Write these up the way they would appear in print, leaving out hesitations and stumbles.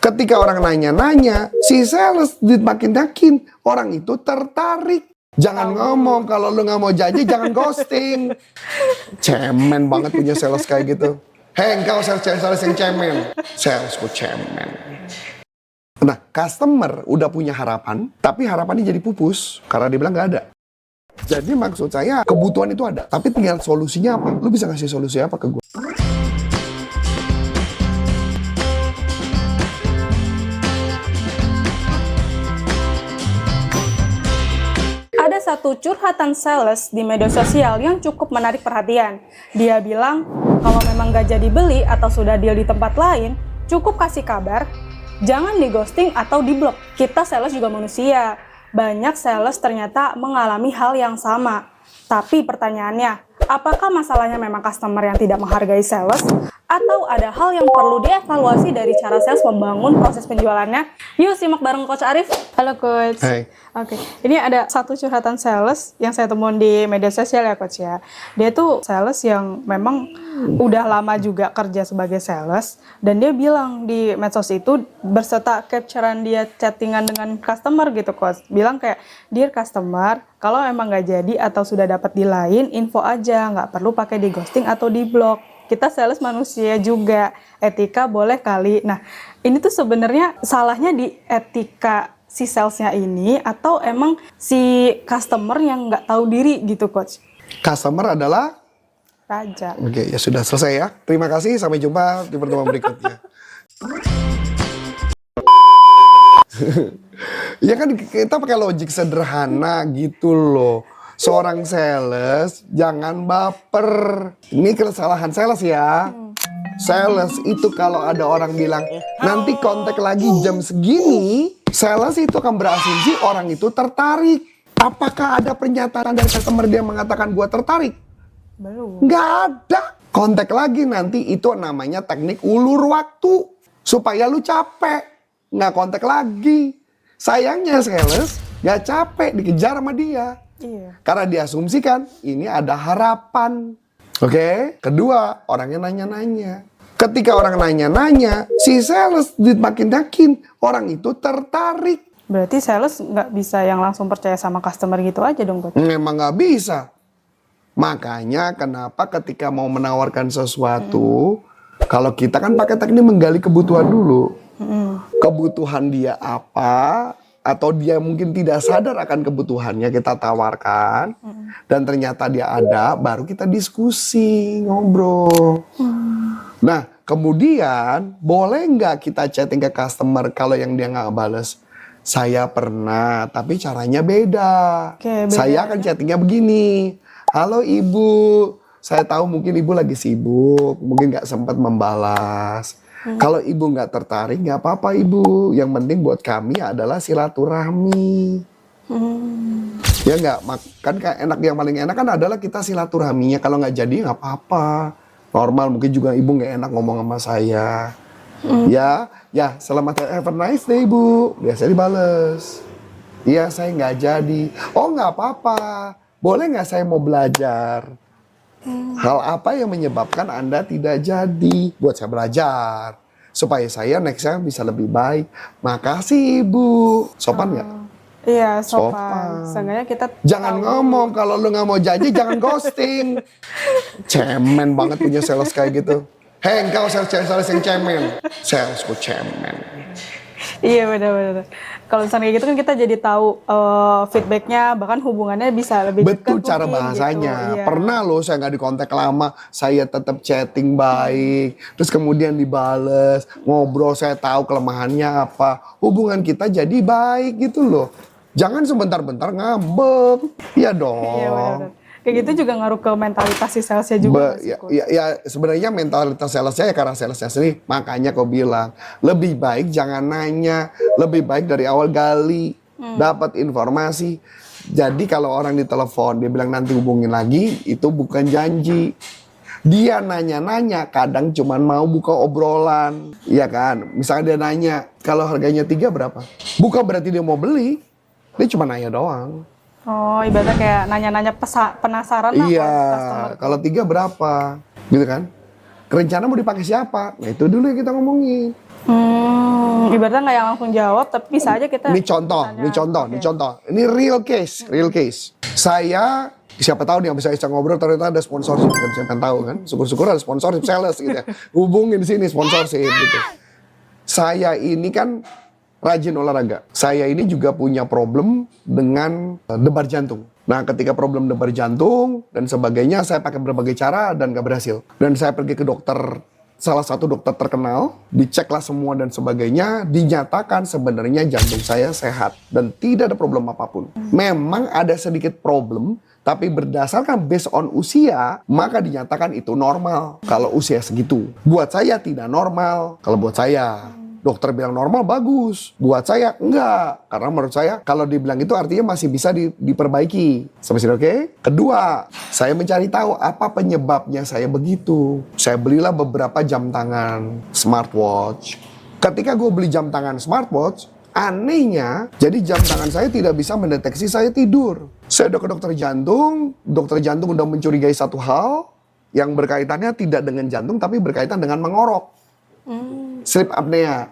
Ketika orang nanya-nanya, si sales makin yakin orang itu tertarik. Jangan ngomong, kalau lu nggak mau janji jangan ghosting. Cemen banget punya sales kayak gitu. Hei, engkau sales yang cemen. Salesku cemen. Nah, customer udah punya harapan, tapi harapannya jadi pupus karena dia bilang nggak ada. Jadi maksud saya kebutuhan itu ada, tapi tinggal solusinya apa? Lu bisa ngasih solusi apa ke gue? Ada satu curhatan sales di media sosial yang cukup menarik perhatian. Dia bilang, kalau memang gak jadi beli atau sudah deal di tempat lain, cukup kasih kabar, jangan di ghosting atau di blok. Kita sales juga manusia. Banyak sales ternyata mengalami hal yang sama. Tapi pertanyaannya, apakah masalahnya memang customer yang tidak menghargai sales? Atau ada hal yang perlu dievaluasi dari cara sales membangun proses penjualannya? Yuk simak bareng Coach Arif. Halo Coach. Hai. Oke, ini ada satu curhatan sales yang saya temuin di media sosial ya Coach ya. Dia tuh sales yang memang udah lama juga kerja sebagai sales. Dan dia bilang di medsos itu berserta capturean dia chattingan dengan customer gitu Coach. Bilang kayak, dear customer, kalau emang nggak jadi atau sudah dapat di lain, info aja, nggak perlu pakai di ghosting atau di blok. Kita sales manusia juga, etika boleh kali. Nah, ini tuh sebenarnya salahnya di etika si salesnya ini atau emang si customer yang nggak tahu diri gitu Coach? Customer adalah? Raja. Oke, ya sudah selesai ya. Terima kasih, sampai jumpa di pertemuan berikutnya. Ya kan kita pakai logik sederhana gitu loh. Seorang sales jangan baper. Ini kesalahan sales ya. Sales itu kalau ada orang bilang nanti kontak lagi jam segini, sales itu akan berasumsi orang itu tertarik. Apakah ada pernyataan dari customer dia mengatakan gua tertarik? Belum. Nggak ada. Kontak lagi nanti itu namanya teknik ulur waktu. Supaya lu capek. Nggak kontak lagi. Sayangnya sales nggak capek dikejar sama dia. Iya. Karena diasumsikan ini ada harapan. Oke? Kedua, orangnya nanya-nanya. Ketika orang nanya-nanya, si sales makin yakin orang itu tertarik. Berarti sales nggak bisa yang langsung percaya sama customer gitu aja dong Coach? Memang nggak bisa. Makanya kenapa ketika mau menawarkan sesuatu, kalau kita kan pakai teknik menggali kebutuhan dulu. Kebutuhan dia apa, atau dia mungkin tidak sadar akan kebutuhannya kita tawarkan, dan ternyata dia ada, baru kita diskusi, ngobrol. Nah, kemudian boleh nggak kita chatting ke customer kalau yang dia nggak bales? Saya pernah, tapi caranya beda. Oke, beda Saya akan chattingnya begini. Halo ibu, saya tahu mungkin ibu lagi sibuk, mungkin nggak sempat membalas. Kalau ibu nggak tertarik, nggak apa-apa ibu. Yang penting buat kami adalah silaturahmi. Ya nggak, kan enak, yang paling enak kan adalah kita silaturahminya. Kalau nggak jadi nggak apa-apa. Normal, mungkin juga ibu nggak enak ngomong sama saya. Ya, selamat have a nice day ibu. Biasanya dibales. Iya, saya nggak jadi. Oh nggak apa-apa. Boleh nggak saya mau belajar? Hal apa yang menyebabkan Anda tidak jadi? Buat saya belajar. Supaya saya next time bisa lebih baik. Makasih ibu. Sopan nggak? Iya, sopan. Seenggaknya kita Jangan ngomong, kalau lu nggak mau janji jangan ghosting. Cemen banget punya sales kayak gitu. Hei, engkau sales yang cemen. Salesku cemen. Iya benar-benar. Kalau misalnya kayak gitu kan kita jadi tahu feedbacknya, bahkan hubungannya bisa lebih dekat. Betul cara mungkin, bahasanya. gitu. Iya. Pernah loh saya nggak dikontak lama, saya tetap chatting baik, terus kemudian dibales, ngobrol, saya tahu kelemahannya apa, hubungan kita jadi baik gitu loh. Jangan sebentar-bentar ngambek, ya dong. Iya benar. Kayak gitu juga ngaruh ke mentalitas si salesnya juga. Ya, sebenarnya mentalitas salesnya ya karena salesnya sendiri. Makanya kau bilang lebih baik jangan nanya, lebih baik dari awal gali, dapat informasi. Jadi kalau orang ditelepon dia bilang nanti hubungin lagi, itu bukan janji. Dia nanya-nanya, kadang cuman mau buka obrolan, ya kan? Misalnya dia nanya, kalau harganya 3 berapa? Bukan berarti dia mau beli, dia cuma nanya doang. Oh, ibaratnya kayak nanya-nanya penasaran lah. Iya, customer. kalau 3 berapa? Gitu kan? Rencana mau dipakai siapa? Nah itu dulu yang kita ngomongin. Ibaratnya nggak yang langsung jawab, tapi bisa aja kita. Ini contoh. Ini real case. Saya siapa tahu nih yang bisa ngobrol ternyata ada sponsorship kan, saya pengen tahu kan. Syukur-syukur ada sponsorship sales gitu ya. Hubungin di sini sponsorship gitu. Saya ini kan rajin olahraga. Saya ini juga punya problem dengan debar jantung. Nah, ketika problem debar jantung dan sebagainya, saya pakai berbagai cara dan gak berhasil. Dan saya pergi ke dokter, salah satu dokter terkenal, diceklah semua dan sebagainya, dinyatakan sebenarnya jantung saya sehat dan tidak ada problem apapun. Memang ada sedikit problem, tapi berdasarkan based on usia, maka dinyatakan itu normal kalau usia segitu. Buat saya tidak normal. Kalau buat saya, dokter bilang normal bagus. Buat saya enggak. Karena menurut saya kalau dibilang itu artinya masih bisa diperbaiki. Sampai sini oke? Kedua, saya mencari tahu apa penyebabnya saya begitu. Saya belilah beberapa jam tangan smartwatch. Ketika gue beli jam tangan smartwatch, anehnya, jadi jam tangan saya tidak bisa mendeteksi saya tidur. Saya udah ke dokter jantung udah mencurigai satu hal yang berkaitannya tidak dengan jantung tapi berkaitan dengan mengorok. Sleep apnea.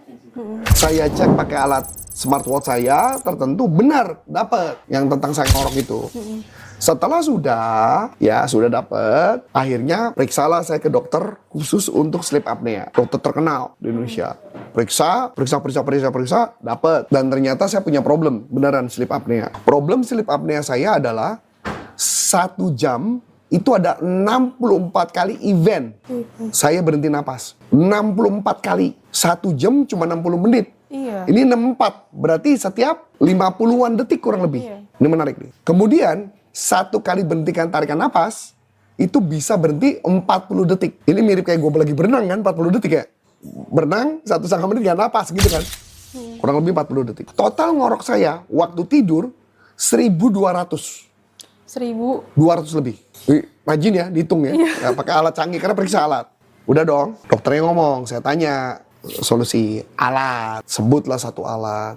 Saya cek pakai alat smartwatch saya tertentu benar dapat yang tentang saya ngorok itu. Setelah sudah dapat, akhirnya periksalah saya ke dokter khusus untuk sleep apnea. Dokter terkenal di Indonesia. Periksa, dapat. Dan ternyata saya punya problem beneran sleep apnea. Problem sleep apnea saya adalah 1 jam itu ada 64 kali event. Saya berhenti napas. 64 kali. 1 jam cuma 60 menit. Iya. Ini 64. Berarti setiap 50-an detik kurang lebih. Iya. Ini menarik nih. Kemudian, 1 kali berhentikan tarikan napas, itu bisa berhenti 40 detik. Ini mirip kayak gue lagi berenang kan, 40 detik ya. Berenang, 1,5 menit gak napas gitu kan. Kurang lebih 40 detik. Total ngorok saya, waktu tidur, 1.200. 200 lebih. Rajin ya, dihitung ya. Ya pakai alat canggih, karena periksa alat. Udah dong, dokternya ngomong, saya tanya solusi alat. Sebutlah satu alat.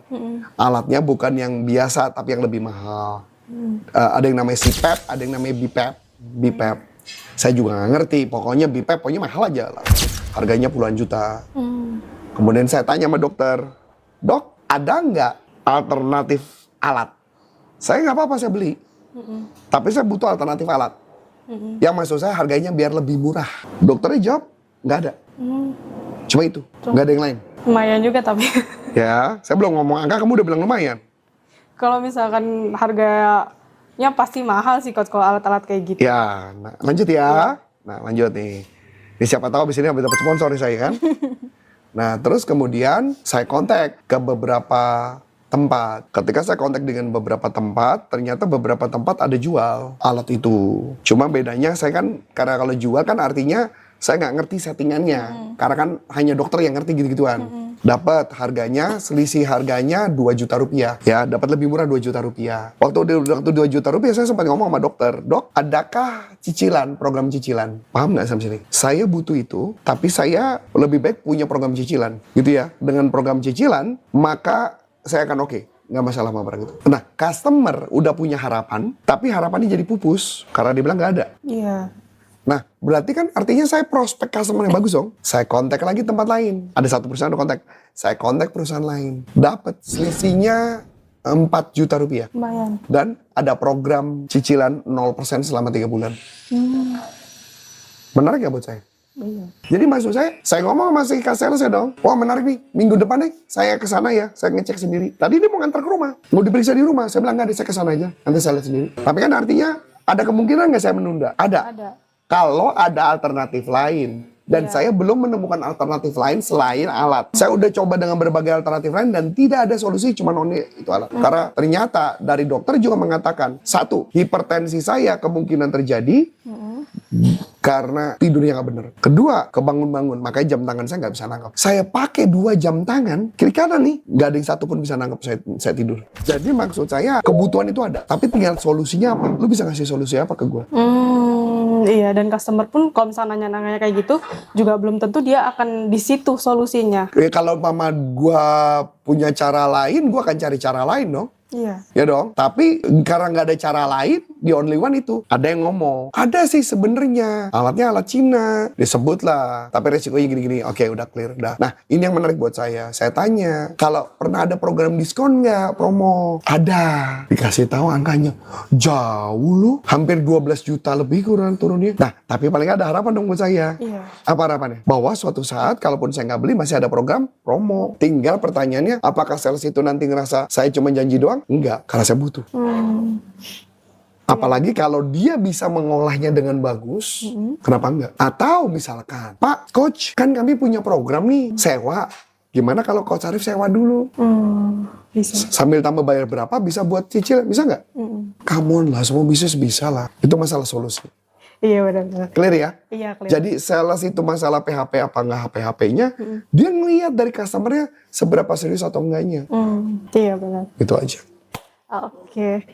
Alatnya bukan yang biasa, tapi yang lebih mahal. Ada yang namanya CPAP, ada yang namanya BPAP. Saya juga nggak ngerti, pokoknya BPAP, pokoknya mahal aja lah. Harganya puluhan juta. Kemudian saya tanya sama dokter, dok, ada nggak alternatif alat? Saya nggak apa-apa, saya beli. Tapi saya butuh alternatif alat. Yang maksud saya harganya biar lebih murah. Dokternya jawab, nggak ada. Cuma itu, nggak ada yang lain. Lumayan juga tapi. Ya, saya belum ngomong angka, kamu udah bilang lumayan. Kalau misalkan harganya pasti mahal sih Coach, kalau alat-alat kayak gitu. Ya, nah, lanjut ya. Nah, lanjut nih. Ini siapa tahu abis ini dapat sponsor nih saya kan. Nah, terus kemudian saya kontak ke beberapa tempat. Ketika saya kontak dengan beberapa tempat, ternyata beberapa tempat ada jual alat itu. Cuma bedanya saya kan, karena kalau jual kan artinya saya nggak ngerti settingannya. Karena kan hanya dokter yang ngerti gitu-gituan. Dapat harganya, selisih harganya 2 juta rupiah. Ya, dapat lebih murah 2 juta rupiah. Waktu 2 juta rupiah saya sempat ngomong sama dokter, dok, adakah cicilan, program cicilan? Paham nggak sampai sini? Saya butuh itu, tapi saya lebih baik punya program cicilan. Gitu ya. Dengan program cicilan, maka saya akan oke. Nggak masalah sama barang itu. Nah, customer udah punya harapan, tapi harapannya jadi pupus. Karena dia bilang nggak ada. Iya. Nah, berarti kan artinya saya prospek customer yang bagus dong. Saya kontak lagi tempat lain. Ada satu perusahaan udah kontak. Saya kontak perusahaan lain. Dapat selisihnya 4 juta rupiah. Lumayan. Dan ada program cicilan 0% selama 3 bulan. Menarik ya buat saya? Iya. Jadi maksud saya ngomong sama si sales ya dong. Wah menarik nih, minggu depan nih saya kesana ya. Saya ngecek sendiri. Tadi dia mau ngantar ke rumah. Mau diperiksa di rumah. Saya bilang nggak, saya kesana aja. Nanti saya lihat sendiri. Tapi kan artinya ada kemungkinan nggak saya menunda? Ada. Kalau ada alternatif lain. Dan saya belum menemukan alternatif lain selain alat. Saya udah coba dengan berbagai alternatif lain dan tidak ada solusi, cuma only itu alat. Karena ternyata dari dokter juga mengatakan, 1, hipertensi saya kemungkinan terjadi karena tidurnya nggak bener. 2, kebangun-bangun, makanya jam tangan saya nggak bisa nangkep. Saya pakai 2 jam tangan, kiri kanan nih, nggak ada yang satu pun bisa nangkep saya tidur. Jadi maksud saya, kebutuhan itu ada. Tapi tinggal solusinya apa? Lu bisa ngasih solusi apa ke gue? Iya, dan customer pun kalau misalnya nanya-nanya kayak gitu, juga belum tentu dia akan di situ solusinya. Kalau mama gue punya cara lain, gue akan cari cara lain dong. Iya. Ya dong. Tapi karena nggak ada cara lain, di Only One itu ada yang ngomong, ada sih sebenarnya alatnya alat Cina, disebut lah, tapi resikonya gini-gini. Oke, udah clear, udah. Nah, ini yang menarik buat saya tanya, kalau pernah ada program diskon nggak, promo? Ada. Dikasih tahu angkanya, jauh lu, hampir 12 juta lebih kurang turunnya. Nah, tapi paling ada harapan dong buat saya. Iya. Apa harapannya? Bahwa suatu saat kalaupun saya nggak beli masih ada program promo. Tinggal pertanyaannya, apakah sales itu nanti ngerasa saya cuma janji doang? Enggak, karena saya butuh. Apalagi kalau dia bisa mengolahnya dengan bagus, kenapa enggak? Atau misalkan, Pak, Coach, kan kami punya program nih, sewa. Gimana kalau Coach Arif sewa dulu? Bisa. Sambil tambah bayar berapa, bisa buat cicil, bisa nggak? Come on lah, semua bisnis bisa lah. Itu masalah solusi. Iya benar-benar. Clear ya? Iya, clear. Jadi sales itu masalah PHP apa enggak PHP-nya, dia ngelihat dari customer-nya seberapa serius atau enggaknya. Iya benar. Itu aja. Oke.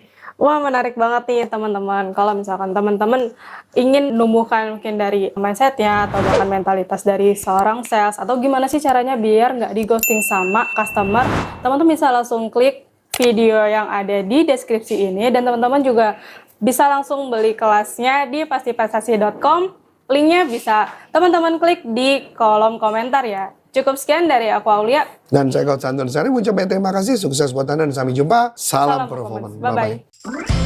Wah, menarik banget nih teman-teman. Kalau misalkan teman-teman ingin menumbuhkan mungkin dari mindset-nya atau bahkan mentalitas dari seorang sales, atau gimana sih caranya biar nggak di ghosting sama customer, teman-teman bisa langsung klik video yang ada di deskripsi ini, dan teman-teman juga bisa langsung beli kelasnya di pastiprestasi.com. Linknya bisa teman-teman klik di kolom komentar ya. Cukup sekian dari aku, Aulia. Dan saya Coach Anton Sari mengucapkan terima kasih, sukses buat Anda dan sampai jumpa. Salam performance. Bye-bye.